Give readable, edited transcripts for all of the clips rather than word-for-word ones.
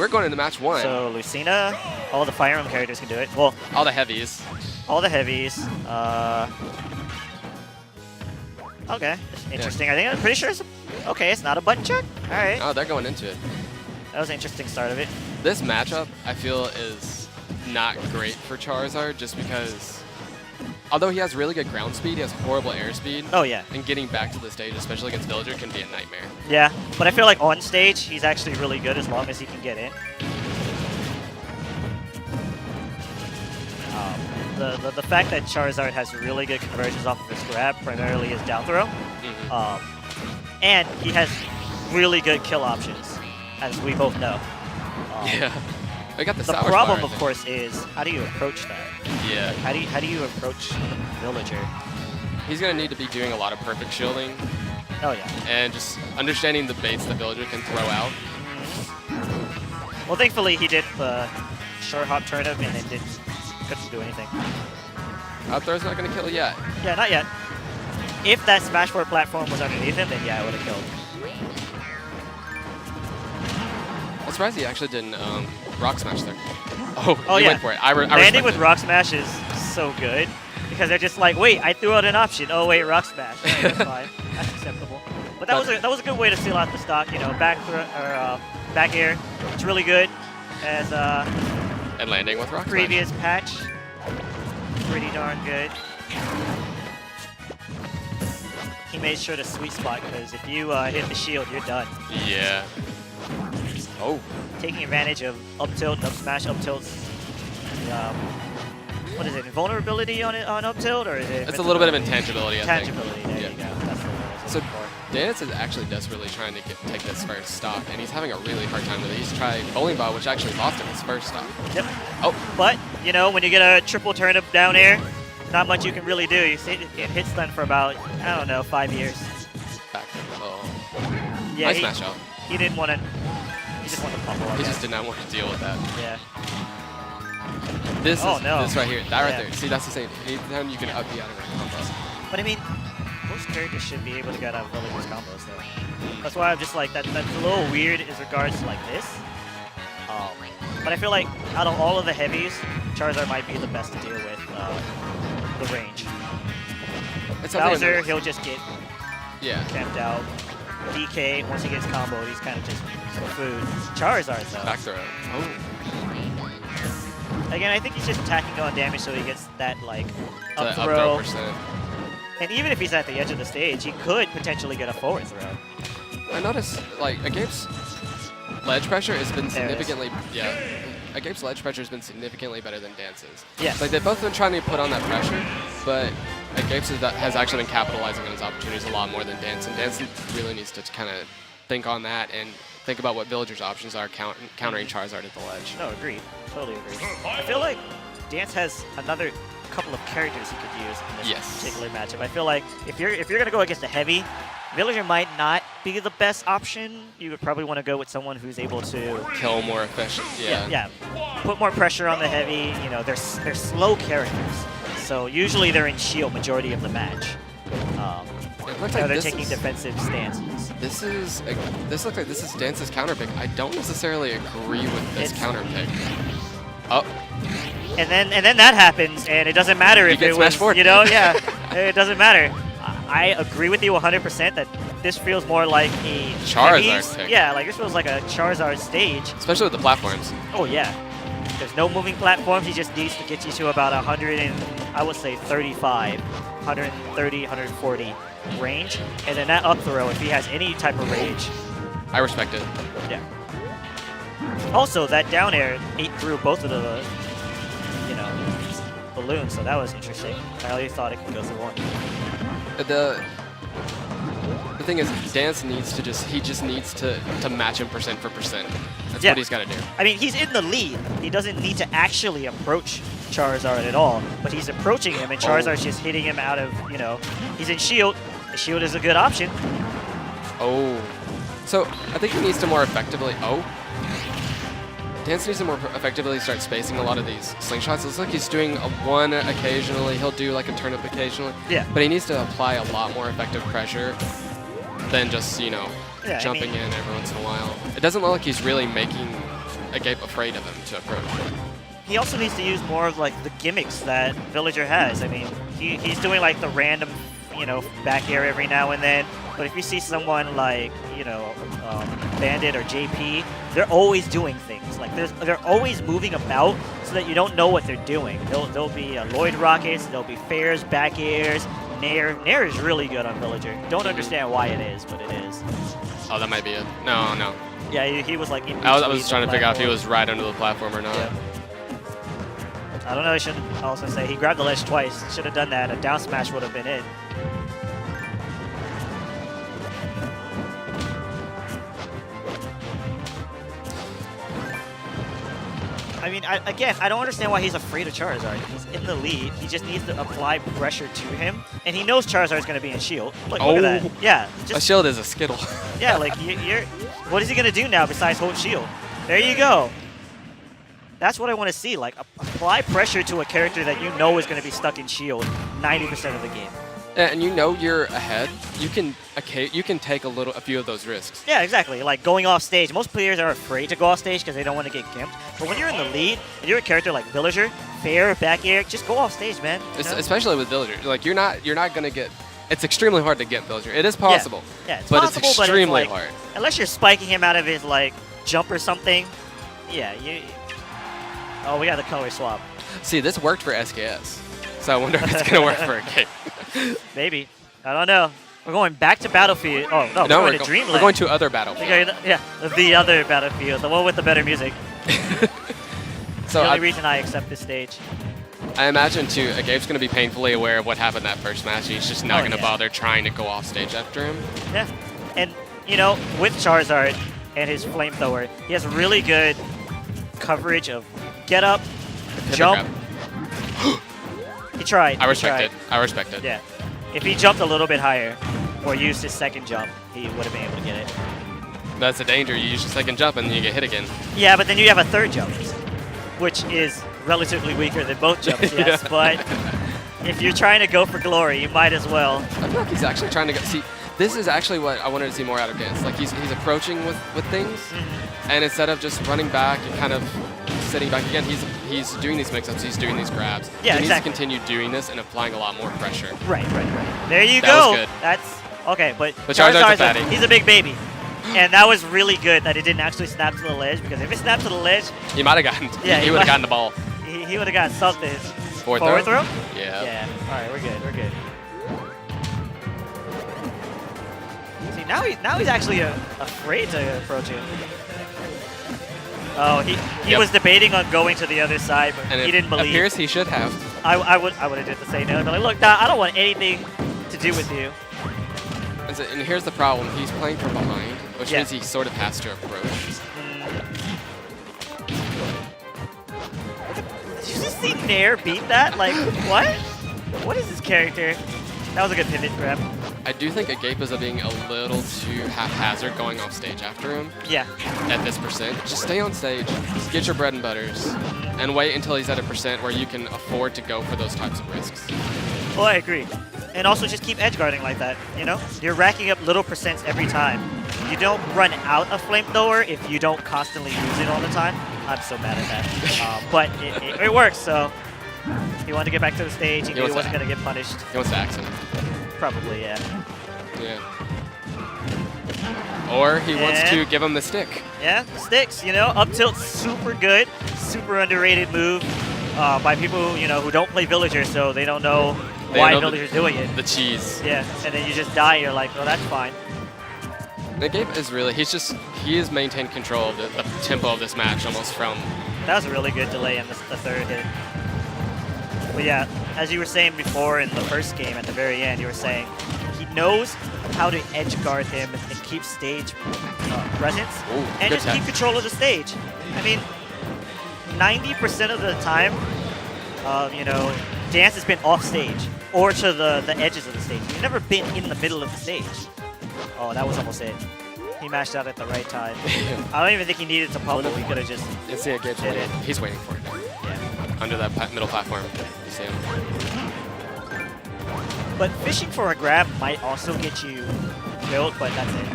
we're going into match 1. So Lucina, all the Fire Emblem characters can do it. Well, all the heavies. All the heavies. Okay, interesting. I think I'm pretty sure it's okay. It's not a button check. All right. Oh, they're going into it. That was an interesting start of it. This matchup, I feel, is not great for Charizard just because, although he has really good ground speed, he has horrible air speed. Oh, yeah. And getting back to the stage, especially against Villager, can be a nightmare. Yeah, but I feel like on stage, he's actually really good as long as he can get in. The fact that Charizard has really good conversions off of his grab, primarily his down throw, and he has really good kill options, as we both know. Yeah. I got the problem, of course, is how do you approach that? Yeah. How do you approach Villager? He's going to need to be doing a lot of perfect shielding. Oh, yeah. And just understanding the baits that Villager can throw out. Well, thankfully, he did the short hop turnip and then couldn't do anything. Up throw's not going to kill yet. Yeah, not yet. If that Smash 4 platform was underneath him, then yeah, I would have killed. I'm surprised he actually didn't Rock Smash there. Oh, oh he yeah. went for it. Landing with Rock Smash is so good because they're just like, wait, I threw out an option. Oh wait, Rock Smash. Right, that's fine. That's acceptable. But that was a good way to seal out the stock. You know, back air. It's really good as and landing with Rock previous Smash. patch. Pretty darn good. He made sure to sweet spot because if you hit the shield, you're done. Yeah. Oh. Taking advantage of up tilt, up smash, up tilts. What is it? Invulnerability on up tilt, or is it? It's a little bit of intangibility. Intangibility. There yeah. you go. That's the word. So Dance is actually desperately trying to take this first stock, and he's having a really hard time with it. He's tried bowling ball, which actually lost him his first stock. Yep. Oh. But you know, when you get a triple turnip down air, not much you can really do. You see, it hits stun for about, I don't know, 5 years. Back in the middle. Yeah, nice smash out. He didn't want to. He just wanted to pummel. He just did not want to deal with that. Yeah. This is no. this right here. That right there. See, that's the same. Anytime you can up the out of combos. But I mean, most characters should be able to get out of Villager's combos though. That's why I'm just like that's a little weird as regards to like this. But I feel like out of all of the heavies, Charizard might be the best to deal with the range. Bowser, he'll just get camped out. DK, once he gets comboed, he's kind of just food. Charizard though. Back throw. Oh. Again, I think he's just tacking on damage so he gets that like up throw. throw. Percent. And even if he's at the edge of the stage, he could potentially get a forward throw. I noticed like Agape's ledge pressure has been significantly Agape's ledge pressure has been significantly better than Dance's. Yes. Like they've both been trying to put on that pressure, but Agape's has actually been capitalizing on his opportunities a lot more than Dance, and Dance really needs to kind of think on that and think about what Villager's options are countering Charizard at the ledge. No, agreed. Totally agreed. I feel like Dance has another couple of characters he could use in this particular matchup. I feel like if you're gonna go against a heavy, Villager might not be the best option. You would probably want to go with someone who's able to kill more efficient. Yeah. Put more pressure on the heavy. You know, they're slow characters, so usually they're in shield majority of the match. It looks like they're taking defensive stances. This looks like this is Dance's counter pick. I don't necessarily agree with this counter pick. Oh. And then that happens, and it doesn't matter if it was, you know, it doesn't matter. I agree with you 100% that this feels more like a Charizard pick. Yeah, like this feels like a Charizard stage. Especially with the platforms. Oh yeah. There's no moving platforms. He just needs to get you to about 100 and I would say 35, 130, 140 range, and then that up throw if he has any type of range. I respect it. Yeah. Also, that down air ate through both of the, you know, balloons, so that was interesting. I really thought it could go through one. The thing is, Dance needs to just needs to match him percent for percent. That's what he's got to do. I mean, he's in the lead. He doesn't need to actually approach Charizard at all, but he's approaching him, and Charizard's just hitting him out of, you know, he's in shield. The shield is a good option. Oh. So, I think he needs to more effectively... Oh. Dance needs to more effectively start spacing a lot of these slingshots. It looks like he's doing one occasionally. He'll do like a turnip occasionally. Yeah. But he needs to apply a lot more effective pressure than just, you know, jumping in every once in a while. It doesn't look like he's really making Agape afraid of him to approach. He also needs to use more of like the gimmicks that Villager has. I mean, he's doing like the random, you know, back air every now and then. But if you see someone like, you know, Bandit or JP, they're always doing things. Like they're always moving about so that you don't know what they're doing. There'll be Lloyd Rockets, there'll be Fairs, back airs, Nair. Nair is really good on Villager. Don't understand why it is, but it is. Oh, that might be it. No. Yeah, he was like in I was trying to figure out if he was right under the platform or not. Yeah. I don't know, I should also say he grabbed the ledge twice. Should have done that. A down smash would have been it. I mean, again, I don't understand why he's afraid of Charizard. He's in the lead. He just needs to apply pressure to him. And he knows Charizard's going to be in shield. Look at that. Yeah. A shield is a Skittle. Yeah, like, what is he going to do now besides hold shield? There you go. That's what I want to see. Like, apply pressure to a character that you know is going to be stuck in shield 90% of the game. Yeah, and you know you're ahead. You can take a few of those risks. Yeah, exactly. Like going off stage. Most players are afraid to go off stage because they don't want to get gimped. But when you're in the lead and you're a character like Villager, fair, back air, just go off stage, man. Especially with Villager. Like you're not gonna get. It's extremely hard to get Villager. It is possible. Yeah, it's but possible, it's extremely but hard. Unless you're spiking him out of his like jump or something. Yeah. Oh, we got the color swap. See, this worked for SKS. So I wonder if it's gonna work for Agape. Maybe. I don't know. We're going back to Battlefield. Oh, no, we're going to Dreamland. We're going to other Battlefield. Yeah, the other Battlefield. The one with the better music. So the only reason I accept this stage. I imagine, too, Agape's going to be painfully aware of what happened that first match. He's just not going to bother trying to go off stage after him. Yeah. And, you know, with Charizard and his Flamethrower, he has really good coverage of get up, jump. He tried. I respect it. Yeah. If he jumped a little bit higher or used his second jump, he would have been able to get it. That's the danger. You use your second jump and then you get hit again. Yeah, but then you have a third jump, which is relatively weaker than both jumps, yes. Yeah. But if you're trying to go for glory, you might as well. I feel like he's actually trying to go. See, this is actually what I wanted to see more out of Gans. Like he's approaching with things, and instead of just running back and kind of sitting back again, he's doing these mix-ups, he's doing these grabs. Yeah, he needs to continue doing this and applying a lot more pressure. Right. There you go. That was good. That's okay, but Charizard's a fatty. He's a big baby. And that was really good that it didn't actually snap to the ledge, because if it snapped to the ledge, he might have gotten. Yeah, he would have gotten the ball. He would have gotten something. Forward throw? Yeah. Yeah. All right, we're good. See, now he's actually afraid to approach it. Oh, he was debating on going to the other side, but he didn't believe. It appears he should have. I would have did the same. But like, look, I don't want anything to do with you. And here's the problem: he's playing from behind, which means he sort of has to approach. Did you just see Nair beat that? Like, what? What is this character? That was a good pivot grab. I do think Agape is being a little too haphazard going off stage after him. Yeah. At this percent. Just stay on stage, get your bread and butters, and wait until he's at a percent where you can afford to go for those types of risks. Well, I agree. And also just keep edge guarding like that, you know? You're racking up little percents every time. You don't run out of Flamethrower if you don't constantly use it all the time. I'm so mad at that. But it works, so he wanted to get back to the stage. He knew he wasn't going to get punished. He wants to axe him. Probably, yeah. Yeah. Or he wants to give him the stick. Yeah, sticks, you know? Up tilt, super good. Super underrated move by people who don't play Villager, so they don't know why Villager's doing it. The cheese. Yeah, and then you just die, you're like, oh, that's fine. Agape is really, he has maintained control of the tempo of this match almost from... That was a really good delay in the third hit. But yeah, as you were saying before in the first game, at the very end, you were saying he knows how to edge guard him and keep stage presence, and just keep control of the stage. I mean, 90% of the time, Dance has been off stage or to the edges of the stage. He's never been in the middle of the stage. Oh, that was almost it. He mashed out at the right time. I don't even think he needed to pummel. He could have just did it. He's waiting for it. Yeah. Under that middle platform. You see him. But fishing for a grab might also get you killed, but that's it.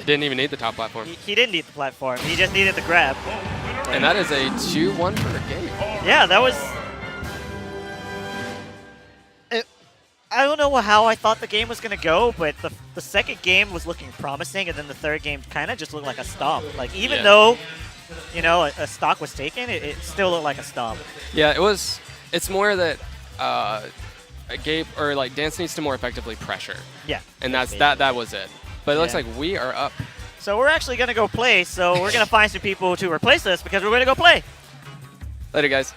Didn't even need the top platform. He didn't need the platform. He just needed the grab. And that is a 2-1 for Agape. Yeah, that was... I don't know how I thought the game was going to go, but the second game was looking promising, and then the third game kind of just looked like a stomp. Like, even though, you know, a stock was taken, it still looked like a stomp. Yeah, it's more that Agape, or like Dance needs to more effectively pressure. Yeah. And that was it. But it looks like we are up. So we're actually going to go play, so we're going to find some people to replace us because we're going to go play. Later, guys.